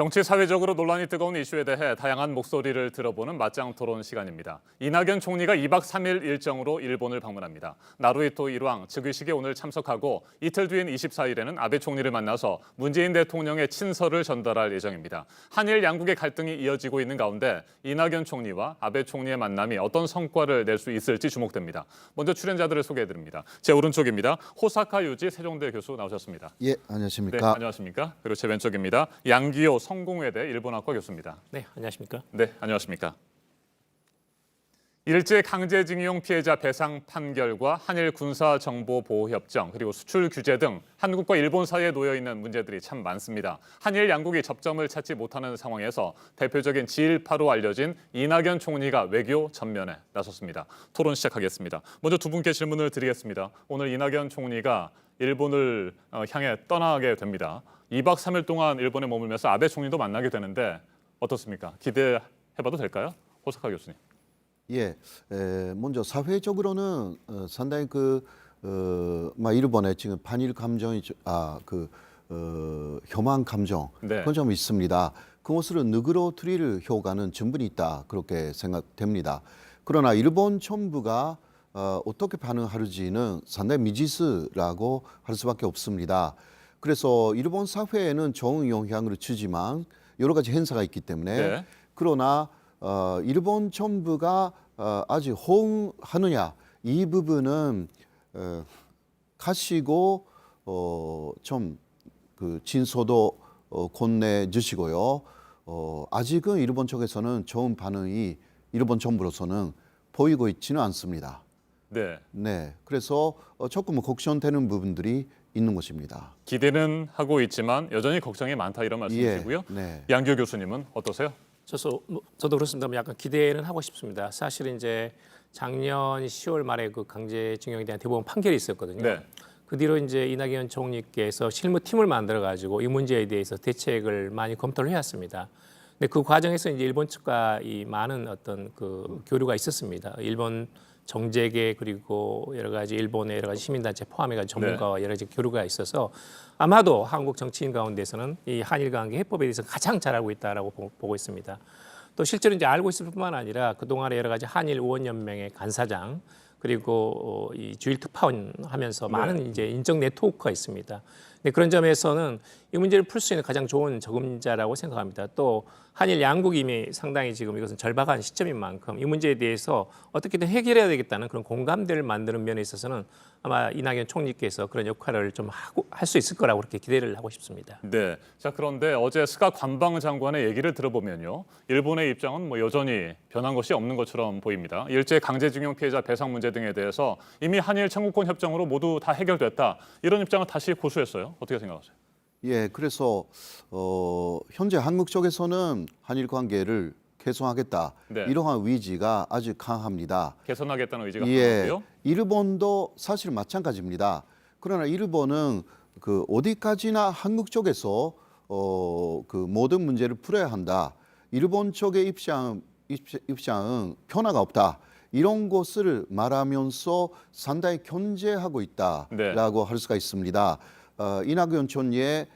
정치 사회적으로 논란이 뜨거운 이슈에 대해 다양한 목소리를 들어보는 맞짱 토론 시간입니다. 이낙연 총리가 2박 3일 일정으로 일본을 방문합니다. 나루히토 일왕 즉위식에 오늘 참석하고 이틀 뒤인 24일에는 아베 총리를 만나서 문재인 대통령의 친서를 전달할 예정입니다. 한일 양국의 갈등이 이어지고 있는 가운데 이낙연 총리와 아베 총리의 만남이 어떤 성과를 낼 수 있을지 주목됩니다. 먼저 출연자들을 소개해드립니다. 제 오른쪽입니다. 호사카 유지 세종대 교수 나오셨습니다. 예, 안녕하십니까. 네, 안녕하십니까. 그리고 제 왼쪽입니다. 양기호 성공회대 일본학과 교수입니다. 네, 안녕하십니까. 네, 안녕하십니까. 일제 강제징용 피해자 배상 판결과 한일 군사정보보호협정 그리고 수출 규제 등 한국과 일본 사이에 놓여 있는 문제들이 참 많습니다. 한일 양국이 접점을 찾지 못하는 상황에서 대표적인 지1파로 알려진 이낙연 총리가 외교 전면에 나섰습니다. 토론 시작하겠습니다. 먼저 두 분께 질문을 드리겠습니다. 오늘 이낙연 총리가 일본을 향해 떠나게 됩니다. 2박 3일 동안 일본에 머물면서 아베 총리도 만나게 되는데 어떻습니까? 기대해봐도 될까요? 호사카 교수님. 예, 먼저 사회적으로는 상당히 일본의 지금 반일 감정이 혐한 감정 네. 그건 좀 있습니다. 그것을 누그러뜨릴 효과는 충분히 있다 그렇게 생각됩니다. 그러나 일본 정부가 어떻게 반응할지는 상당히 미지수라고 할 수밖에 없습니다. 그래서 일본 사회에는 좋은 영향을 주지만 여러 가지 행사가 있기 때문에 네. 그러나 일본 정부가 아직 호응하느냐 이 부분은 가시고 좀 진소도 건네주시고요. 아직은 일본 쪽에서는 좋은 반응이 일본 정부로서는 보이고 있지는 않습니다. 네. 네, 그래서 조금 걱정되는 부분들이 있는 것입니다. 기대는 하고 있지만 여전히 걱정이 많다 이런 말씀이시고요. 예, 네. 양기호 교수님은 어떠세요? 저도 그렇습니다만 약간 기대는 하고 싶습니다. 사실 이제 작년 10월 말에 그 강제징용에 대한 대법원 판결이 있었거든요. 네. 그 뒤로 이제 이낙연 총리께서 실무팀을 만들어 가지고 이 문제에 대해서 대책을 많이 검토를 해왔습니다. 근데 그 과정에서 이제 일본 측과 이 많은 어떤 그 교류가 있었습니다. 일본 정재계 그리고 여러 가지 일본의 여러 가지 시민단체 포함해가지고 전문가와 여러 가지 교류가 있어서 아마도 한국 정치인 가운데서는 이 한일 관계 해법에 대해서 가장 잘 알고 있다라고 보고 있습니다. 또 실제로 이제 알고 있을 뿐만 아니라 그 동안에 여러 가지 한일 의원연맹의 간사장 그리고 이 주일 특파원 하면서 많은 이제 인적 네트워크가 있습니다. 네, 그런 점에서는 이 문제를 풀 수 있는 가장 좋은 적임자라고 생각합니다. 또 한일 양국이 이미 상당히 지금 이것은 절박한 시점인 만큼 이 문제에 대해서 어떻게든 해결해야 되겠다는 그런 공감대를 만드는 면에 있어서는 아마 이낙연 총리께서 그런 역할을 좀 할 수 있을 거라고 그렇게 기대를 하고 싶습니다. 네. 자, 그런데 어제 스가 관방장관의 얘기를 들어보면요. 일본의 입장은 뭐 여전히 변한 것이 없는 것처럼 보입니다. 일제 강제징용 피해자 배상 문제 등에 대해서 이미 한일 청구권 협정으로 모두 다 해결됐다. 이런 입장을 다시 고수했어요. 어떻게 생각하세요? 예, 그래서 현재 한국 쪽에서는 한일 관계를 개선하겠다 네. 이러한 의지가 아주 강합니다. 개선하겠다는 의지가 예, 강하고요. 일본도 사실 마찬가지입니다. 그러나 일본은 그 어디까지나 한국 쪽에서 그 모든 문제를 풀어야 한다. 일본 쪽의 입장은 변화가 없다. 이런 것을 말하면서 상당히 견제하고 있다라고 할 수가 있습니다. 이낙연 총리의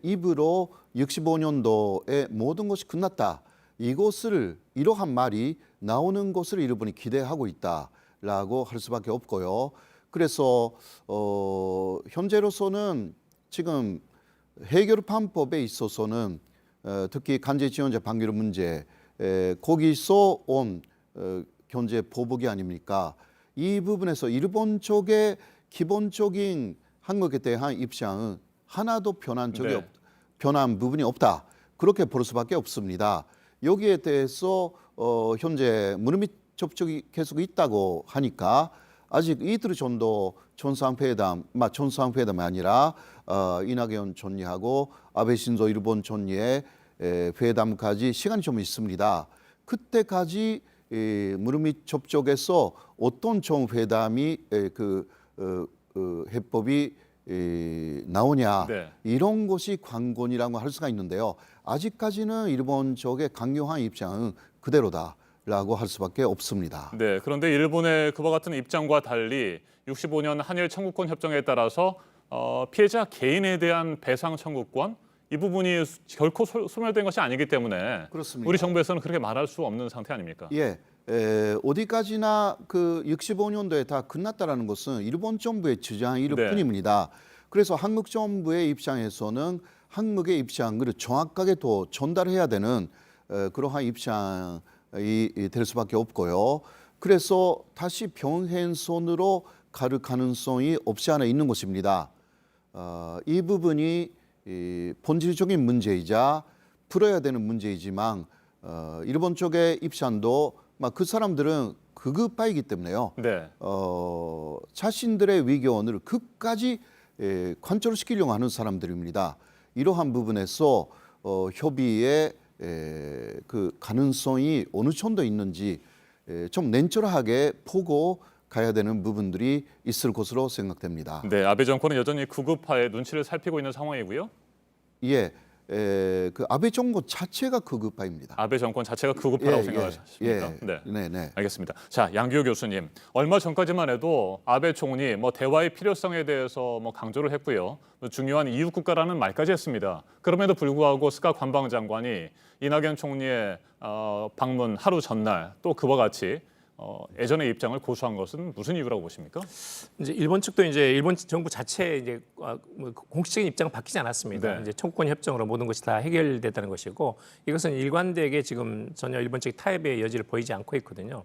입으로 65년도에 모든 것이 끝났다. 이러한 말이 나오는 것을 일본이 기대하고 있다라고 할 수밖에 없고요. 그래서 현재로서는 지금 해결 방법에 있어서는 특히 강제징용자 판결 문제 거기서 온 경제 보복이 아닙니까? 이 부분에서 일본 쪽의 기본적인 한국에 대한 입장은 하나도 변한 부분이 없다. 그렇게 볼 수밖에 없습니다. 여기에 대해서 현재 무릎 접촉이 계속 있다고 하니까 아직 이틀 정도 정상회담이 아니라 이낙연 총리하고 아베 신조 일본 총리의 회담까지 시간이 좀 있습니다. 그때까지 무릎 접촉에서 어떤 정회담이 해법이 나오냐 네. 이런 것이 관건이라고 할 수가 있는데요. 아직까지는 일본 쪽의 강경한 입장은 그대로다라고 할 수밖에 없습니다. 네. 그런데 일본의 그와 같은 입장과 달리 65년 한일 청구권 협정에 따라서 피해자 개인에 대한 배상 청구권 이 부분이 결코 소멸된 것이 아니기 때문에 그렇습니다. 우리 정부에서는 그렇게 말할 수 없는 상태 아닙니까? 예, 어디까지나 그 65년도에 다 끝났다라는 것은 일본 정부의 주장일 네. 뿐입니다. 그래서 한국 정부의 입장에서는 한국의 입장을 정확하게 또 전달해야 되는 그러한 입장이 될 수밖에 없고요. 그래서 다시 병행선으로 갈 가능성이 없지 않아 있는 것입니다. 이 부분이 본질적인 문제이자 풀어야 되는 문제이지만 일본 쪽의 입장도 막 그 사람들은 극우파이기 때문에요. 네. 자신들의 위기원을 끝까지 관철시키려고 하는 사람들입니다. 이러한 부분에서 협의의 그 가능성이 어느 정도 있는지 좀 냉철하게 보고 가야 되는 부분들이 있을 것으로 생각됩니다. 네, 아베 정권은 여전히 구급파의 눈치를 살피고 있는 상황이고요. 예, 그 아베 정부 자체가 극우파입니다. 아베 정권 자체가 구급파라고 생각하십니까? 네. 네. 알겠습니다. 자, 양규호 교수님, 얼마 전까지만 해도 아베 총리 대화의 필요성에 대해서 강조를 했고요. 중요한 이웃 국가라는 말까지 했습니다. 그럼에도 불구하고 스가 관방장관이 이낙연 총리의 방문 하루 전날 또 그와 같이 예전의 입장을 고수한 것은 무슨 이유라고 보십니까? 이제 일본 측도 이제 일본 정부 자체 이제 공식적인 입장은 바뀌지 않았습니다. 네. 이제 청구권 협정으로 모든 것이 다 해결됐다는 것이고 이것은 일관되게 지금 전혀 일본 측 타협의 여지를 보이지 않고 있거든요.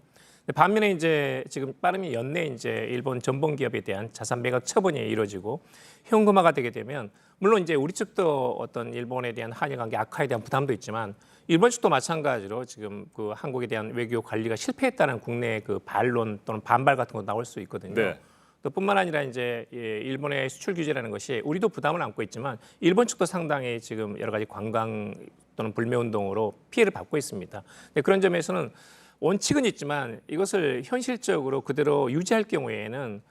반면에 이제 지금 빠르면 연내 이제 일본 전범 기업에 대한 자산 매각 처분이 이루어지고 현금화가 되게 되면 물론 이제 우리 측도 어떤 일본에 대한 한일 관계 악화에 대한 부담도 있지만 일본 측도 마찬가지로 지금 그 한국에 대한 외교 관리가 실패했다는 국내 그 반론 또는 반발 같은 거 나올 수 있거든요. 네. 또 뿐만 아니라 이제 일본의 수출 규제라는 것이 우리도 부담을 안고 있지만 일본 측도 상당히 지금 여러 가지 관광 또는 불매 운동으로 피해를 받고 있습니다. 그런 점에서는 원칙은 있지만 이것을 현실적으로 그대로 유지할 경우에는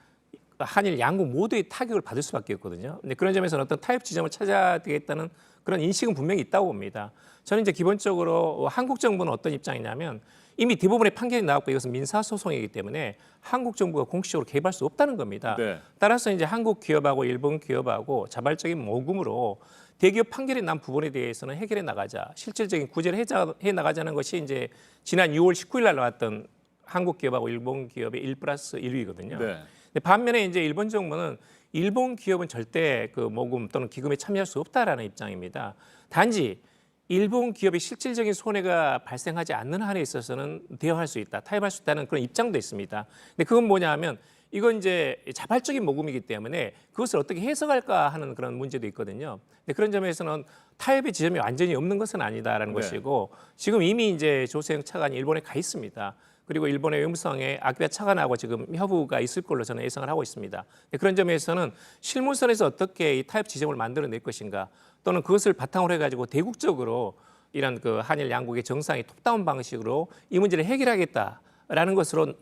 한일 양국 모두의 타격을 받을 수밖에 없거든요. 근데 그런 점에서는 어떤 타협 지점을 찾아야 되겠다는 그런 인식은 분명히 있다고 봅니다. 저는 이제 기본적으로 한국 정부는 어떤 입장이냐면 이미 대부분의 판결이 나왔고 이것은 민사 소송이기 때문에 한국 정부가 공식적으로 개입할 수 없다는 겁니다. 네. 따라서 이제 한국 기업하고 일본 기업하고 자발적인 모금으로 대기업 판결이 난 부분에 대해서는 해결해 나가자, 실질적인 구제를 해 나가자는 것이 이제 지난 6월 19일 날 나왔던 한국 기업하고 일본 기업의 1+1위거든요. 네. 근데 반면에 이제 일본 정부는 일본 기업은 절대 그 모금 또는 기금에 참여할 수 없다라는 입장입니다. 단지 일본 기업의 실질적인 손해가 발생하지 않는 한에 있어서는 대화할 수 있다, 타협할 수 있다는 그런 입장도 있습니다. 근데 그건 뭐냐하면 이건 이제 자발적인 모금이기 때문에 그것을 어떻게 해석할까 하는 그런 문제도 있거든요. 근데 그런 점에서는 타협의 지점이 완전히 없는 것은 아니다라는 네. 것이고 지금 이미 이제 조세형 차관이 일본에 가 있습니다. 그리고 일본의 외무성에 아키바 차관하고 지금 협의가 있을 걸로 저는 예상을 하고 있습니다. 그런 점에서는 실무선에서 어떻게 이 타협 지점을 만들어낼 것인가 또는 그것을 바탕으로 해가지고 대국적으로 이런 그 한일 양국의 정상이 톱다운 방식으로 이 문제를 해결하겠다라는 것으로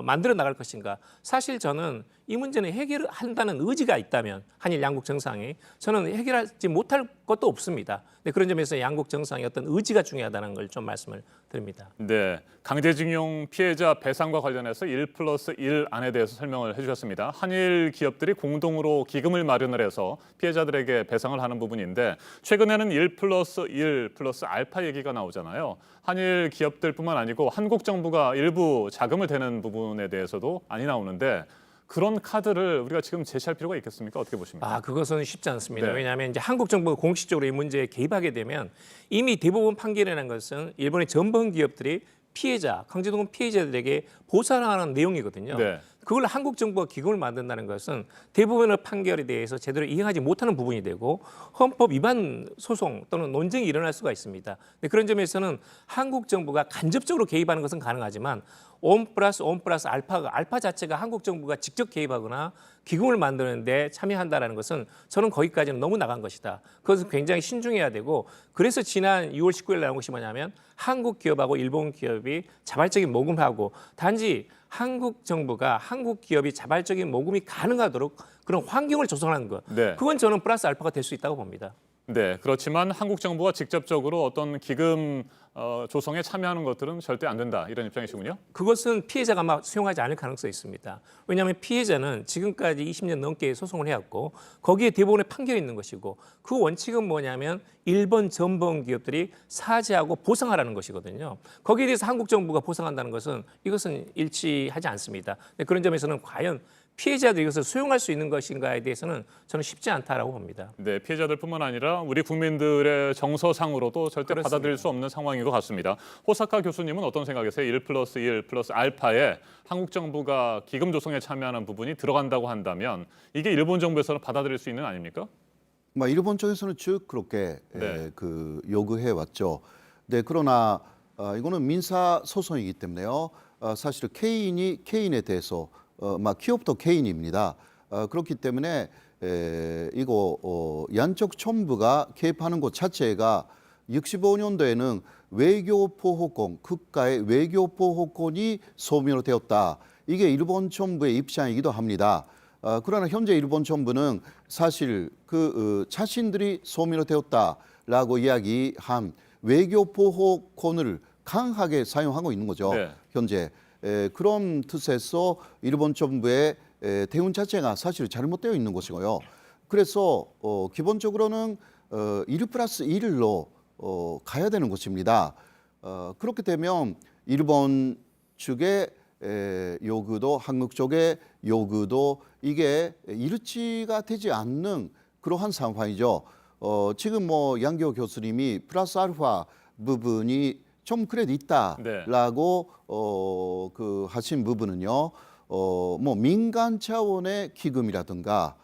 만들어 나갈 것인가. 사실 저는 이 문제는 해결한다는 의지가 있다면 한일 양국 정상이 저는 해결하지 못할 것도 없습니다. 그런 점에서 양국 정상의 어떤 의지가 중요하다는 걸 좀 말씀을 드립니다. 네, 강제징용 피해자 배상과 관련해서 1+1 안에 대해서 설명을 해주셨습니다. 한일 기업들이 공동으로 기금을 마련을 해서 피해자들에게 배상을 하는 부분인데 최근에는 1+1 플러스 알파 얘기가 나오잖아요. 한일 기업들뿐만 아니고 한국 정부가 일부 자금을 대는 부분에 대해서도 많이 나오는데 그런 카드를 우리가 지금 제시할 필요가 있겠습니까? 어떻게 보십니까? 그것은 쉽지 않습니다. 네. 왜냐하면 이제 한국 정부가 공식적으로 이 문제에 개입하게 되면 이미 대부분 판결이라는 것은 일본의 전범 기업들이 피해자, 강제동원 피해자들에게 보상하는 내용이거든요. 네. 그걸 한국 정부가 기금을 만든다는 것은 대부분의 판결에 대해서 제대로 이행하지 못하는 부분이 되고 헌법 위반 소송 또는 논쟁이 일어날 수가 있습니다. 그런 점에서는 한국 정부가 간접적으로 개입하는 것은 가능하지만 1+1+ 알파 자체가 한국 정부가 직접 개입하거나 기금을 만드는데 참여한다는 것은 저는 거기까지는 너무 나간 것이다. 그것은 굉장히 신중해야 되고 그래서 지난 6월 19일 나온 것이 뭐냐면 한국 기업하고 일본 기업이 자발적인 모금하고 단지 한국 정부가 한국 기업이 자발적인 모금이 가능하도록 그런 환경을 조성하는 것. 네. 그건 저는 플러스 알파가 될 수 있다고 봅니다. 네, 그렇지만 한국 정부가 직접적으로 어떤 기금 조성에 참여하는 것들은 절대 안 된다 이런 입장이시군요. 그것은 피해자가 아마 수용하지 않을 가능성이 있습니다. 왜냐하면 피해자는 지금까지 20년 넘게 소송을 해왔고 거기에 대부분의 판결이 있는 것이고 그 원칙은 뭐냐면 일본 전범 기업들이 사죄하고 보상하라는 것이거든요. 거기에 대해서 한국 정부가 보상한다는 것은 이것은 일치하지 않습니다. 그런 점에서는 과연 피해자들이 이것을 수용할 수 있는 것인가에 대해서는 저는 쉽지 않다라고 봅니다. 네, 피해자들뿐만 아니라 우리 국민들의 정서상으로도 절대 그렇습니다. 받아들일 수 없는 상황인 것 같습니다. 호사카 교수님은 어떤 생각이세요? 1+1 플러스 알파에 한국 정부가 기금 조성에 참여하는 부분이 들어간다고 한다면 이게 일본 정부에서는 받아들일 수 있는 아닙니까? 일본 쪽에서는 쭉 그렇게 네. 요구해 왔죠. 네, 그러나 이거는 민사 소송이기 때문에요. 사실 개인에 대해서 기업도 개인입니다. 그렇기 때문에 이거 양쪽 정부가 개입하는 것 자체가 65년도에는 외교보호권, 국가의 외교보호권이 소멸 되었다. 이게 일본 정부의 입장이기도 합니다. 그러나 현재 일본 정부는 사실 자신들이 소멸되었다라고 이야기한 외교보호권을 강하게 사용하고 있는 거죠. 네. 현재 그런 뜻에서 일본 정부의 대응 자체가 사실 잘못되어 있는 것이고요. 그래서 기본적으로는 1+1로 가야 되는 것입니다. 그렇게 되면 일본 측의 요구도 한국 쪽의 요구도 이게 일치가 되지 않는 그러한 상황이죠. 지금 양교 교수님이 플러스 알파 부분이 좀 그래도 있다라고 하신 부분은요. 민간 차원의 기금이라든가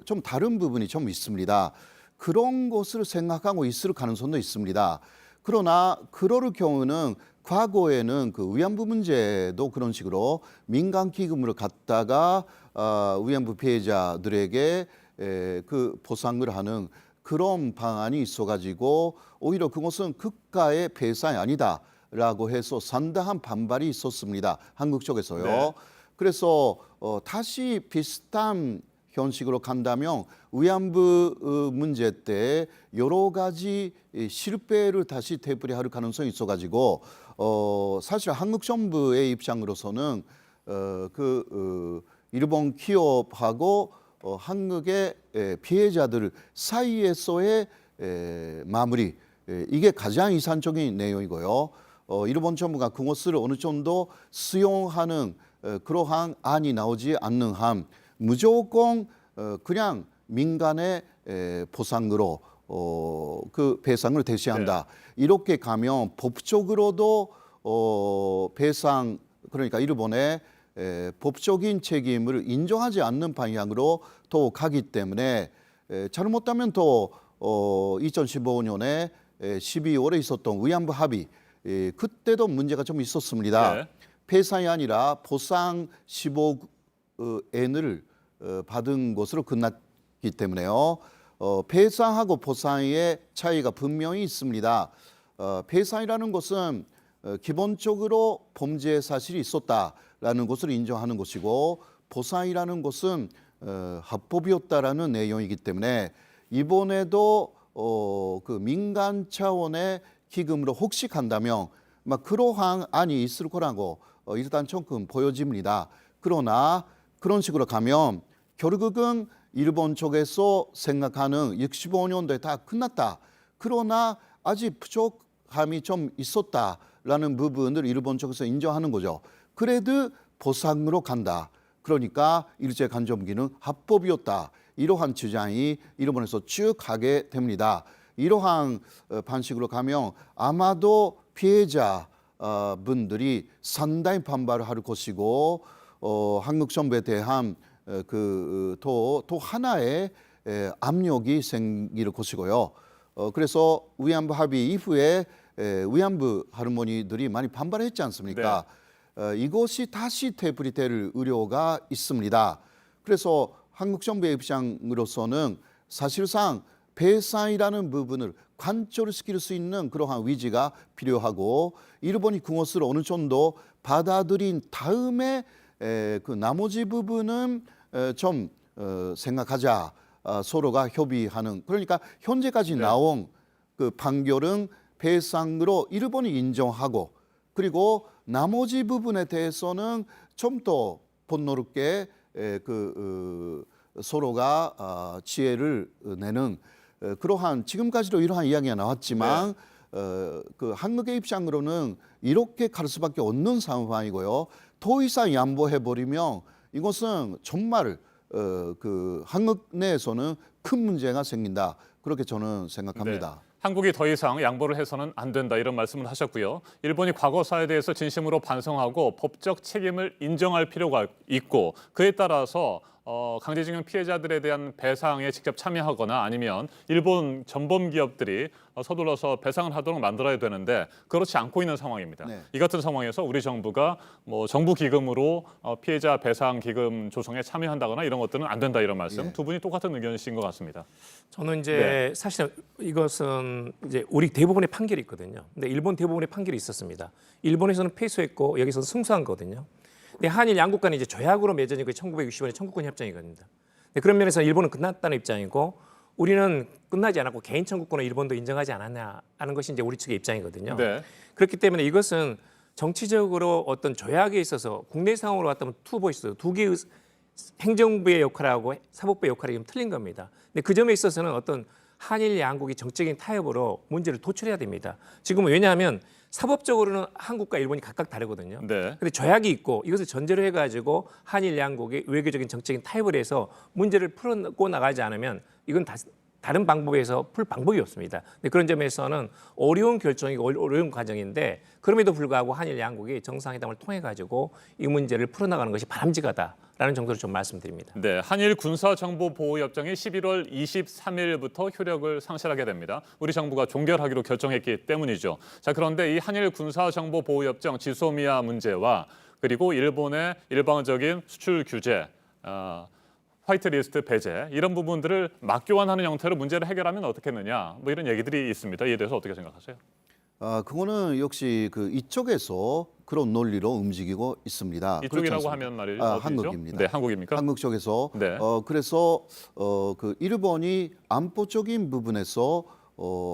좀 다른 부분이 좀 있습니다. 그런 것을 생각하고 있을 가능성도 있습니다. 그러나 그럴 경우는 과거에는 위안부 문제도 그런 식으로 민간 기금을 갖다가 위안부 피해자들에게 보상을 하는 그런 방안이 있어가지고 오히려 그것은 국가의 배상이 아니다라고 해서 상당한 반발이 있었습니다. 한국 쪽에서요. 네. 그래서 다시 비슷한 형식으로 간다면 위안부 문제 때 여러 가지 실패를 다시 되풀이할 가능성이 있어가지고 사실 한국 정부의 입장으로서는 일본 기업하고 한국의 피해자들 사이에서의 마무리 이게 가장 이상적인 내용이고요. 일본 정부가 그것을 어느 정도 수용하는 그러한 안이 나오지 않는 한 무조건 그냥 민간의 보상으로 배상을 대시한다. 이렇게 가면 법적으로도 배상 그러니까 일본의 법적인 책임을 인정하지 않는 방향으로 또 가기 때문에 잘못하면 또 2015년에 12월에 있었던 위안부 합의 그때도 문제가 좀 있었습니다. 네. 배상이 아니라 보상 15억 엔을 받은 것으로 끝났기 때문에요. 배상하고 보상의 차이가 분명히 있습니다. 배상이라는 것은 기본적으로 범죄 사실이 있었다라는 것을 인정하는 것이고 보상이라는 것은 합법이었다라는 내용이기 때문에 이번에도 민간 차원의 기금으로 혹시 간다면 그러한 안이 있을 거라고 일단 조금 보여집니다. 그러나 그런 식으로 가면 결국은 일본 쪽에서 생각하는 65년도에 다 끝났다. 그러나 아직 부족함이 좀 있었다라는 부분을 일본 쪽에서 인정하는 거죠. 그래도 보상으로 간다. 그러니까 일제간접기는 합법이었다. 이러한 주장이 일본에서 쭉 가게 됩니다. 이러한 방식으로 가면 아마도 피해자 분들이 상당히 반발을 할 것이고 한국 정부에 대한 또 하나의 압력이 생길 것이고요. 그래서 위안부 합의 이후에 위안부 할머니들이 많이 반발했지 않습니까? 이것이 다시 되풀이될 우려가 있습니다. 그래서 한국 정부의 입장으로서는 사실상 배상이라는 부분을 관철시킬 수 있는 그러한 위지가 필요하고 일본이 그것을 어느 정도 받아들인 다음에 그 나머지 부분은 좀 생각하자. 서로가 협의하는 그러니까 현재까지 나온 그 판결은 배상으로 일본이 인정하고 그리고 나머지 부분에 대해서는 좀 더 폭넓게 서로가 지혜를 내는 그러한 지금까지도 이러한 이야기가 나왔지만 그 한국의 입장으로는 이렇게 갈 수밖에 없는 상황이고요. 더 이상 양보해 버리면 이것은 정말 그 한국 내에서는 큰 문제가 생긴다. 그렇게 저는 생각합니다. 네. 한국이 더 이상 양보를 해서는 안 된다 이런 말씀을 하셨고요. 일본이 과거사에 대해서 진심으로 반성하고 법적 책임을 인정할 필요가 있고 그에 따라서 강제징용 피해자들에 대한 배상에 직접 참여하거나 아니면 일본 전범 기업들이 서둘러서 배상을 하도록 만들어야 되는데 그렇지 않고 있는 상황입니다. 네. 이 같은 상황에서 우리 정부가 뭐 정부 기금으로 피해자 배상 기금 조성에 참여한다거나 이런 것들은 안 된다 이런 말씀. 예. 두 분이 똑같은 의견이신 것 같습니다. 저는 이제 사실 이것은 이제 우리 대부분의 판결이 있거든요. 근데 일본 대부분의 판결이 있었습니다. 일본에서는 패소했고 여기서는 승소한 거거든요. 근데 한일 양국 간에 이제 조약으로 맺어진 그 1960년의 청구권 협정이거든요. 근데 그런 면에서 일본은 끝났다는 입장이고 우리는 끝나지 않았고 개인 청구권을 일본도 인정하지 않았냐 하는 것이 이제 우리 측의 입장이거든요. 네. 그렇기 때문에 이것은 정치적으로 어떤 조약에 있어서 국내 상황으로 봤다면 투보이스 두 개의 행정부의 역할하고 사법부의 역할이 좀 틀린 겁니다. 근데 그 점에 있어서는 어떤 한일 양국이 정적인 타협으로 문제를 도출해야 됩니다. 지금은 왜냐하면 사법적으로는 한국과 일본이 각각 다르거든요. 네. 근데 조약이 있고 이것을 전제로 해가지고 한일 양국이 외교적인 정적인 타협을 해서 문제를 풀고 나가지 않으면 이건 다른 방법에서 풀 방법이 없습니다. 근데 그런 점에서는 어려운 결정이고 어려운 과정인데 그럼에도 불구하고 한일 양국이 정상회담을 통해 가지고 이 문제를 풀어나가는 것이 바람직하다라는 정도로 좀 말씀드립니다. 네, 한일 군사정보보호협정이 11월 23일부터 효력을 상실하게 됩니다. 우리 정부가 종결하기로 결정했기 때문이죠. 자, 그런데 이 한일 군사정보보호협정 지소미아 문제와 그리고 일본의 일방적인 수출 규제, 화이트리스트 배제 이런 부분들을 맞교환하는 형태로 문제를 해결하면 어떻겠느냐 뭐 이런 얘기들이 있습니다. 이에 대해서 어떻게 생각하세요? 그거는 역시 그 이쪽에서 그런 논리로 움직이고 있습니다. 이쪽이라고 하면 말이죠. 한국입니다. 네, 한국입니까? 한국 쪽에서 네. 그래서 그 일본이 안보적인 부분에서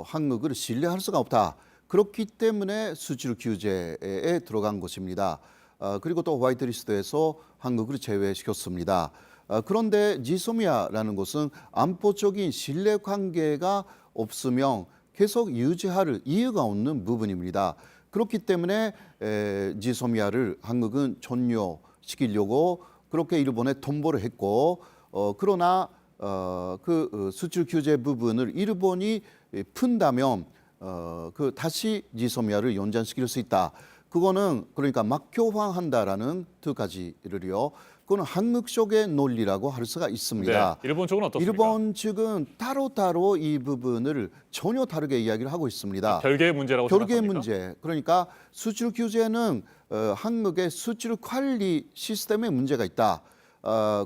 한국을 신뢰할 수가 없다. 그렇기 때문에 수출 규제에 들어간 것입니다. 그리고 또 화이트리스트에서 한국을 제외시켰습니다. 그런데 지소미아라는 것은 안보적인 신뢰 관계가 없으면 계속 유지할 이유가 없는 부분입니다. 그렇기 때문에 지소미아를 한국은 전료시키려고 그렇게 일본에 통보를 했고 그러나 그 수출 규제 부분을 일본이 푼다면 그 다시 지소미아를 연장시킬 수 있다. 그거는 그러니까 막교환한다라는 두 가지를요. 그건 한국 쪽의 논리라고 할 수가 있습니다. 네, 일본 쪽은 어떻습니까? 일본 측은 따로따로 이 부분을 전혀 다르게 이야기를 하고 있습니다. 별개의 문제라고 별개의 생각합니까? 문제. 그러니까 수출 규제는 한국의 수출 관리 시스템에 문제가 있다.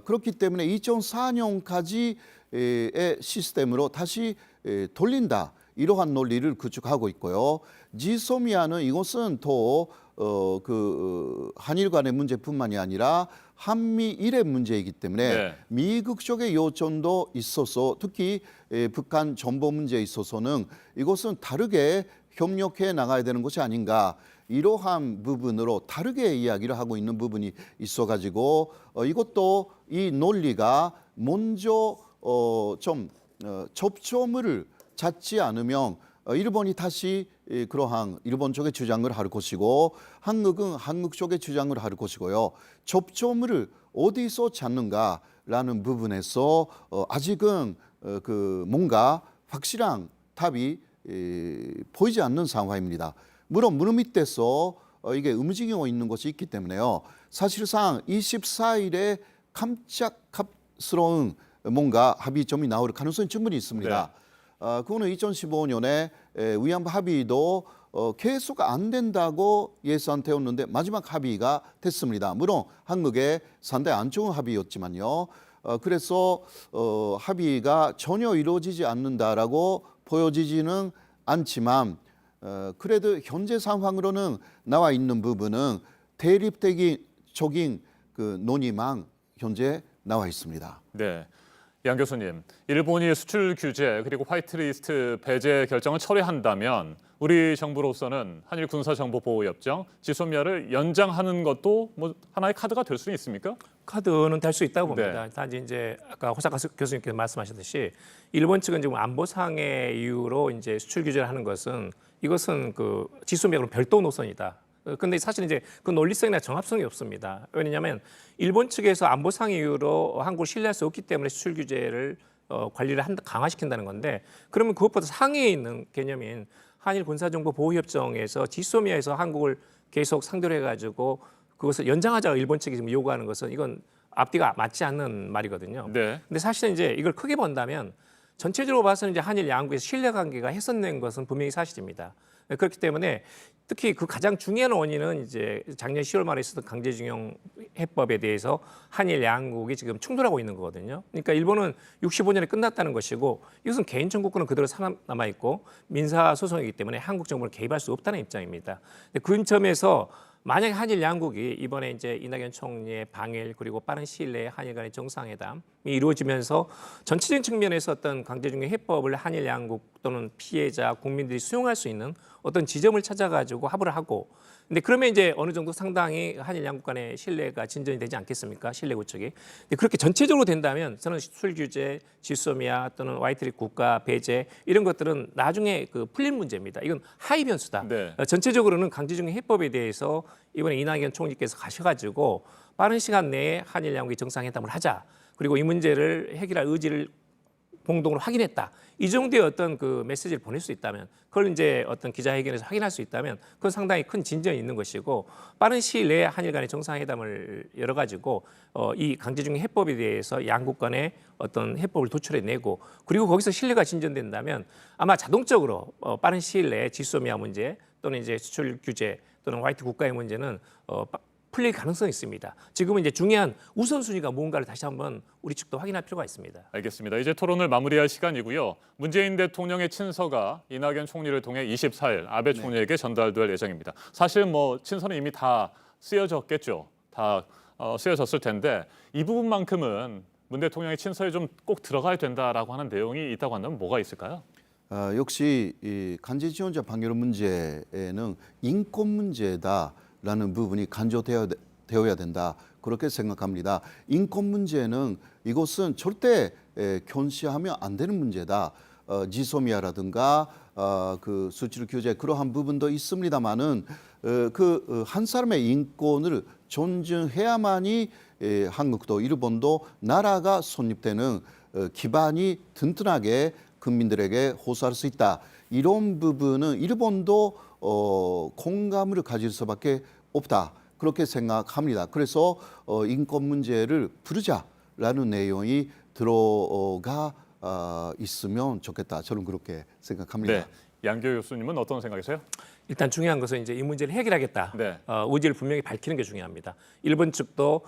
그렇기 때문에 2004년까지의 시스템으로 다시 돌린다. 이러한 논리를 구축하고 있고요. 지소미아는 이것은 더 한일 간의 문제뿐만이 아니라 한미일의 문제이기 때문에 네. 미국 쪽의 요청도 있어서 특히 북한 정보 문제에 있어서는 이것은 다르게 협력해 나가야 되는 것이 아닌가 이러한 부분으로 다르게 이야기를 하고 있는 부분이 있어가지고 이것도 이 논리가 먼저 좀 접점을 찾지 않으면 일본이 다시 그러한 일본 쪽의 주장을 할 것이고 한국은 한국 쪽의 주장을 할 것이고요. 접점을 어디서 찾는가라는 부분에서 아직은 그 뭔가 확실한 답이 보이지 않는 상황입니다. 물론 물밑에서 이게 움직이고 있는 것이 있기 때문에요. 사실상 24일에 깜짝스러운 뭔가 합의점이 나올 가능성이 충분히 있습니다. 네. 그거는 2015년에 위안부 합의도 계속 안 된다고 예상되었는데 마지막 합의가 됐습니다. 물론 한국의 상당히 안 좋은 합의였지만요. 그래서 합의가 전혀 이루어지지 않는다라고 보여지지는 않지만 그래도 현재 상황으로는 나와 있는 부분은 대립적인 그 논의만 현재 나와 있습니다. 네. 양 교수님, 일본이 수출 규제 그리고 화이트리스트 배제 결정을 철회한다면 우리 정부로서는 한일 군사정보보호협정 지소미아를 연장하는 것도 뭐 하나의 카드가 될 수 있습니까? 카드는 될 수 있다고 봅니다. 네. 단지 이제 아까 호사카 교수님께서 말씀하셨듯이 일본 측은 지금 안보상의 이유로 이제 수출 규제를 하는 것은 이것은 그 지소미아로 별도 노선이다. 근데 사실 이제 그 논리성이나 정합성이 없습니다. 왜냐하면 일본 측에서 안보상 이유로 한국을 신뢰할 수 없기 때문에 수출 규제를 관리를 강화시킨다는 건데 그러면 그것보다 상위에 있는 개념인 한일 군사정보보호협정에서 지소미아에서 한국을 계속 상대로 해가지고 그것을 연장하자고 일본 측이 지금 요구하는 것은 이건 앞뒤가 맞지 않는 말이거든요. 네. 근데 사실은 이제 이걸 크게 본다면 전체적으로 봐서는 이제 한일 양국에서 신뢰관계가 훼손된 것은 분명히 사실입니다. 그렇기 때문에 특히 그 가장 중요한 원인은 이제 작년 10월 말에 있었던 강제징용 해법에 대해서 한일 양국이 지금 충돌하고 있는 거거든요. 그러니까 일본은 65년에 끝났다는 것이고 이것은 개인 청구권은 그대로 남아 있고 민사 소송이기 때문에 한국 정부는 개입할 수 없다는 입장입니다. 그 점에서 만약에 한일 양국이 이번에 이제 이낙연 총리의 방일 그리고 빠른 시일 내에 한일 간의 정상회담이 이루어지면서 전체적인 측면에서 어떤 강제징용 해법을 한일 양국 또는 피해자 국민들이 수용할 수 있는 어떤 지점을 찾아가지고 합의를 하고 근데 그러면 이제 어느 정도 상당히 한일 양국 간의 신뢰가 진전이 되지 않겠습니까? 신뢰 구축이. 근데 그렇게 전체적으로 된다면 저는 수출 규제, 지소미아 또는 화이트리스트 국가 배제 이런 것들은 나중에 그 풀릴 문제입니다. 이건 하위 변수다. 네. 전체적으로는 강제징용 해법에 대해서 이번에 이낙연 총리께서 가셔가지고 빠른 시간 내에 한일 양국이 정상회담을 하자. 그리고 이 문제를 해결할 의지를 공동으로 확인했다. 이 정도의 어떤 그 메시지를 보낼 수 있다면, 그걸 이제 어떤 기자회견에서 확인할 수 있다면, 그건 상당히 큰 진전이 있는 것이고, 빠른 시일 내에 한일 간의 정상회담을 열어가지고 이 강제징용 해법에 대해서 양국 간의 어떤 해법을 도출해내고, 그리고 거기서 신뢰가 진전된다면 아마 자동적으로 빠른 시일 내에 지소미아 문제 또는 이제 수출 규제 또는 화이트 국가의 문제는 풀릴 가능성이 있습니다. 지금은 이제 중요한 우선순위가 무언가를 다시 한번 우리 측도 확인할 필요가 있습니다. 알겠습니다. 이제 토론을 마무리할 시간이고요. 문재인 대통령의 친서가 이낙연 총리를 통해 24일 아베 총리에게 전달될 예정입니다. 사실 뭐 친서는 이미 다 쓰여졌겠죠. 다 쓰여졌을 텐데 이 부분만큼은 문 대통령의 친서에 좀 꼭 들어가야 된다라고 하는 내용이 있다고 한다면 뭐가 있을까요? 역시 이 간제 지원자 판결 문제에는 인권 문제다라는 부분이 간접되어야 된다 그렇게 생각합니다. 인권 문제는 이것은 절대 견시하면 안 되는 문제다. 지소미아라든가 그 수출 규제 그러한 부분도 있습니다만은 그 한 사람의 인권을 존중해야만이 한국도 일본도 나라가 성립되는 기반이 튼튼하게 국민들에게 호소할 수 있다. 이런 부분은 일본도 공감을 가질 수밖에 없다. 그렇게 생각합니다. 그래서 인권 문제를 부르자라는 내용이 들어가 있으면 좋겠다. 저는 그렇게 생각합니다. 네. 양교 교수님은 어떤 생각이세요? 일단 중요한 것은 이제 이 문제를 해결하겠다. 네. 의지를 분명히 밝히는 게 중요합니다. 일본 측도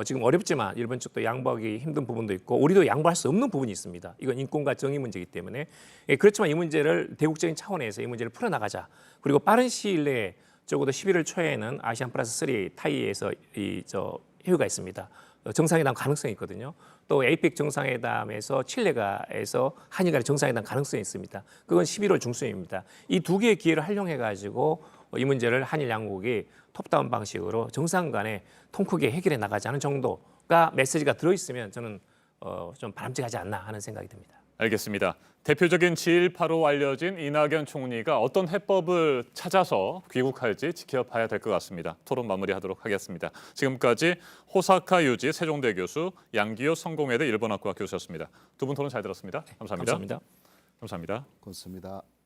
지금 어렵지만 일본 측도 양보하기 힘든 부분도 있고 우리도 양보할 수 없는 부분이 있습니다. 이건 인권과 정의 문제이기 때문에 그렇지만 이 문제를 대국적인 차원에서 이 문제를 풀어나가자. 그리고 빠른 시일 내에 적어도 11월 초에는 아시안 플러스 3 타이에서 회의가 있습니다. 정상회담 가능성이 있거든요. 또 에이펙 정상회담에서 칠레가에서 한일 간의 정상회담 가능성이 있습니다. 그건 11월 중순입니다. 이 두 개의 기회를 활용해 가지고 이 문제를 한일 양국이 톱다운 방식으로 정상 간에 통 크게 해결해 나가자는 정도가 메시지가 들어있으면 저는 좀 바람직하지 않나 하는 생각이 듭니다. 알겠습니다. 대표적인 지일파로 알려진 이낙연 총리가 어떤 해법을 찾아서 귀국할지 지켜봐야 될 것 같습니다. 토론 마무리하도록 하겠습니다. 지금까지 호사카 유지 세종대 교수, 양기호 성공회대 일본학과 교수였습니다. 두 분 토론 잘 들었습니다. 감사합니다. 감사합니다. 감사합니다. 고맙습니다.